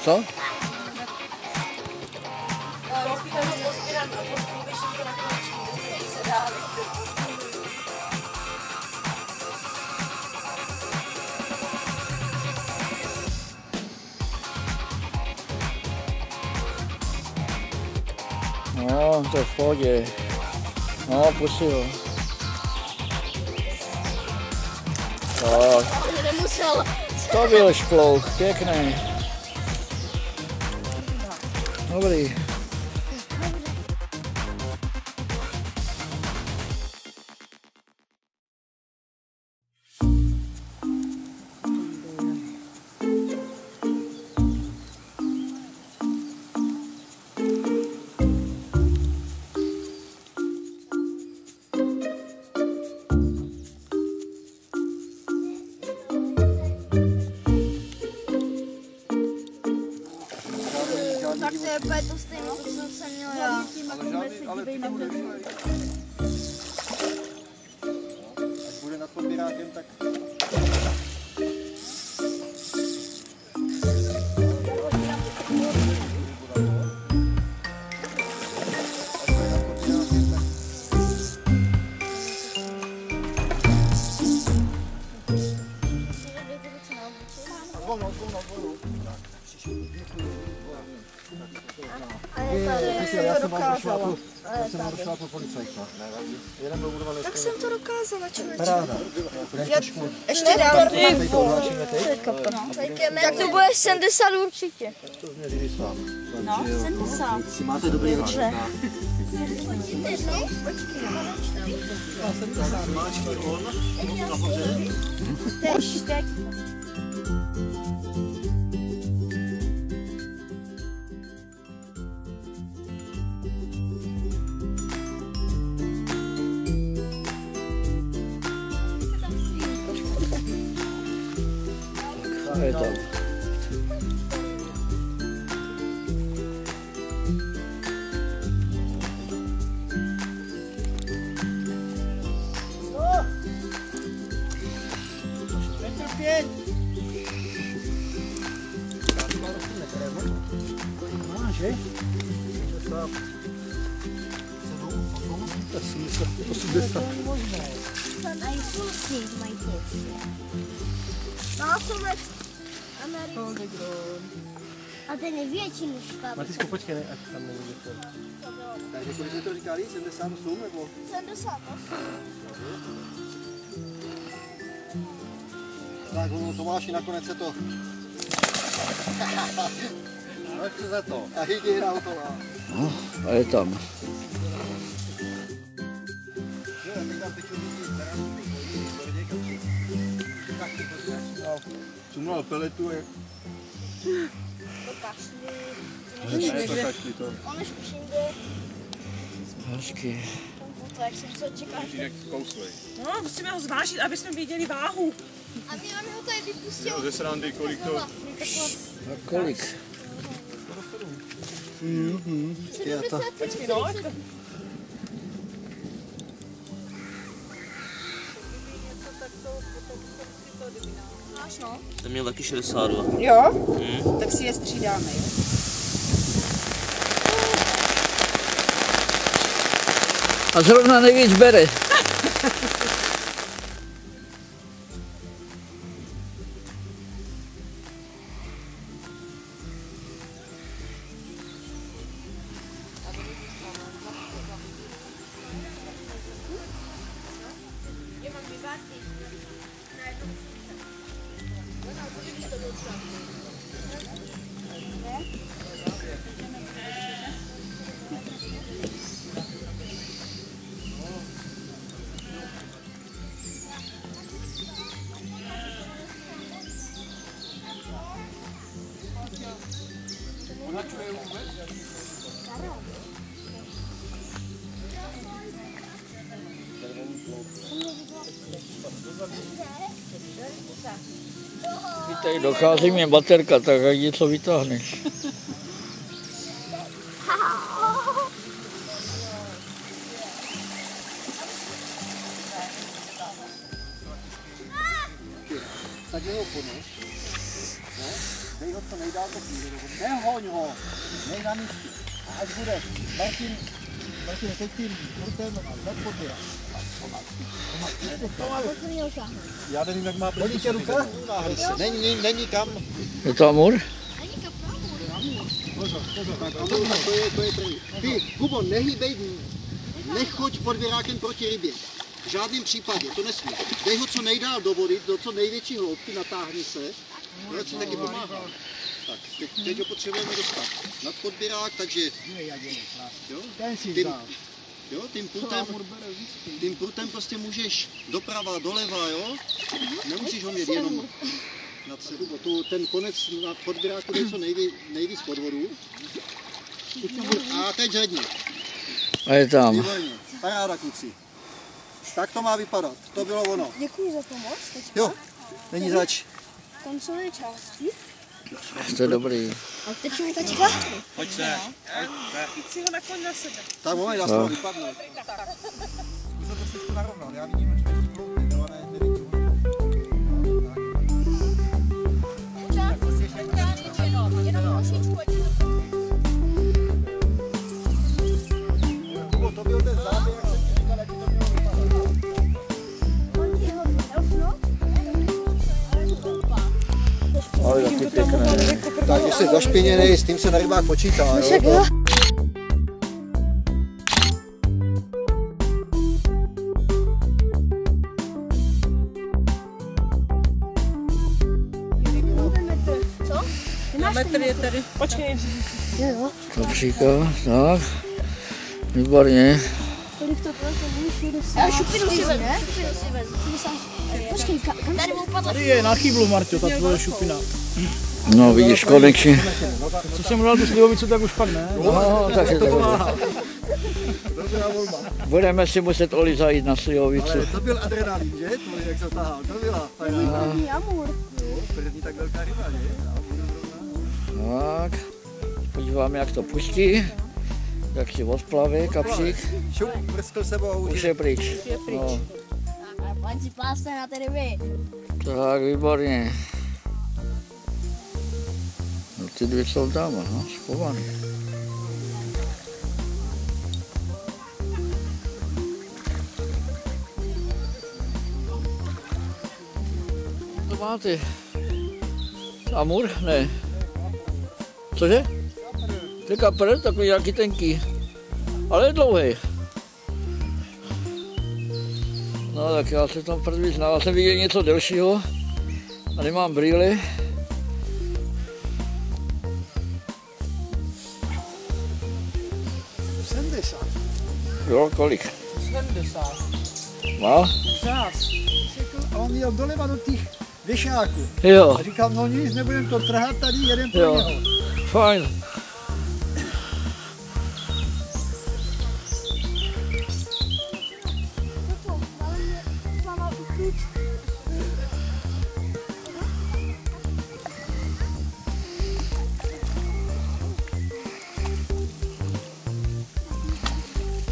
Co? No, to je v pohodě. No, pusť ho. Tak. Nemusel. To byl šplouch, pěkný. Dobrý. Tak to je úplně to stejné, co jsem měl já. Ale ty bude až bude nad podběrákem, tak... Já jsem došla po policajka. Tak jsem to dokázala, člověče. Paráda. Ještě dál. Tak to bude 70 určitě. To mě líbí sám. No, 70. Máte dobrý Dobře. Teď. Je to. A ten je větší než tam. Matisku, počkej, ne, ať tam není to. Takže kolik jsi to říkali? 78 nebo? 78. Tak, Tomáši, nakonec se to... Tak se za to. A hygiena hotová. No, a je tam. Cumnal peletu je... To kašli. Ne, to kašli to. On už přijde. Hezky. To jak jsem se čekal. No, musíme ho zvážit, aby jsme věděli váhu. A my ho tady vypustili. Ze srandy, kolik to... No kolik? 70. Počkej, no. Máš no? Jsem měl taky 62. Jo? Tak si je střídáme, jo? A zrovna nejvíc bere. Tady dochází mě baterka, tak ať něco vytáhneš. takže ho ponož. No, dej ho co nejdál to chvíli. Nehoň ho, nej na místě. A až bude Martin, teď tím prutem podběrat. Já nevím, jak má první tě ruka. Není kam. Je to amur? Pozor, tak to je první. Ty, Kubo, nehýbej, nechoď podběrákem proti rybě. V žádném případě, to nesmí. Dej ho co nejdál do vody, do co největší hloubky, natáhni se. To si taky pomáhá. Tak, teď ho potřebujeme dostat nad podběrák, takže jo, tím prutem prostě můžeš doprava, doleva, jo? Nemusíš ho mít jenom nad sebou. Ten konec na podběráku jde co nejvíc pod vodu. A teď zvedni. A je tam. Výborně. Paráda, kluci. Tak to má vypadat. To bylo ono. Děkuji za pomoc. Jo, není zač. Koncové části. To je dobrý. A teď tačka. Pojďte. Chyť si ho na koň na sebe. Tak moment, já z toho vypadnu. Už to trošičku narovnal. Já vidím, že to je hloubky, ale nevidím. Kubo, to byl ten záběr, jak jsem ti říkal, jak to mělo vypadat. Ale taky pěkné. Tak, když jsi zašpiněnej, s tím se na rybách počítá, jo? Na metr je tady. Počkej. Kapříka, tak. Výborně. Kolik to bylo? Šupinu si vezmu. Počkej, tady mu upadla. Tady je na chyblu, Marťo, ta tvoje šupina. No vidíš, konečně. Co jsem dal tu slivovicu, tak už pak ne. No, tak je to Dobrá volba. Budeme si muset Oli zajít na slivovici. Ale to byl adrenalin, že? To, jak se tahal, to byla První amur. první tak velká ryba, že? Tak. Podíváme, jak to pustí. Jak si odplaví kapřík. Šup, prskl sebou. Už je pryč. No, A pojď si plásne na ty ryby. tak, výborně. No, ty dvě jsou tam, no, schovaný. To máte. Amur? Ne. Cože? To je kapr, takový nějaký tenký. Ale je dlouhý. No tak já se tam první znal. Já jsem viděl něco delšího. A nemám brýle. Jo, kolik? 70. Má? Zás. A on jel doleva do těch věšáků. Jo, A říkám, no nic, nebudem to trhat, tady jeden pro jo. něho. Fajn.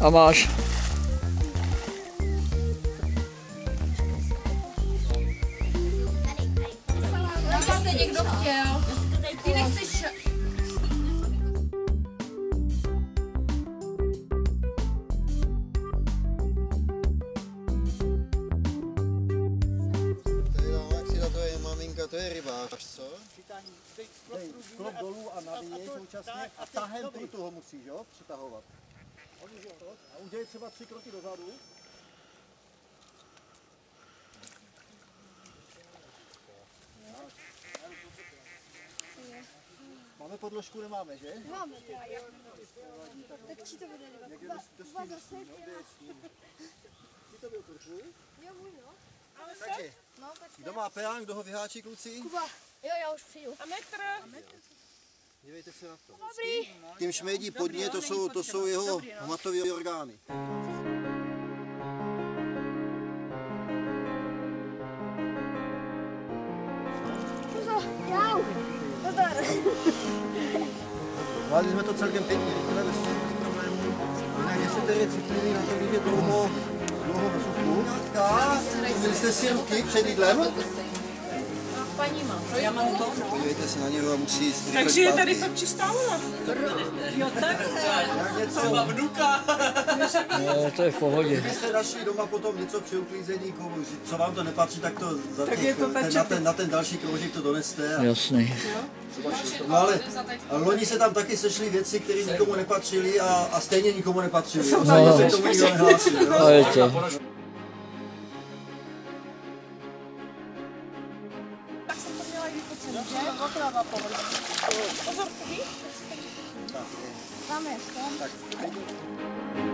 A máš? Jste někdo chtěl? Ty nechceš... To je maminka, to je rybář, co? Dej klop dolů a navíjej současně a tahem prutu ho musíš, jo, přitahovat. A udělej třeba 3 kroky dozadu. Máme podložku, nemáme, že? Máme. Tak či to bude ryba? Někde do stínu, no, kde je stín. Ty to byl kurku? Jo, můj no. Takže, No, tak kdo má perán, kdo ho vyháčí, kluci? Kuba. Jo, já už přijdu. A metr. Dívejte se na to. Dobrý. Tím šmejdí podně, to jsou jeho hmatové orgány. Jau. Nazdar. Zvládli jsme to celkem pěkně, rychle, bez problémů. Jinak jestli tady je citlivý na to, když je dlouho na suchu. Měli jste si ruky před jídlem? paníma. Podívejte se na něho a musí jít. Takže je tady fakt čistá voda. Jo, tak. No, to je v pohodě. Kdybyste našli doma potom něco při uklízení, co vám to nepatří, tak to za Tak je to ta na ten další kroužek to doneste. A... Jasný. No ale loni se tam taky sešly věci, které nikomu nepatřily a stejně nikomu nepatřily. No, se k tomu nikdo nehlásil. A je to. Tak jsem to měla i vyfocený, že? Dvakrát povrch. Pozor, Tam je, tam.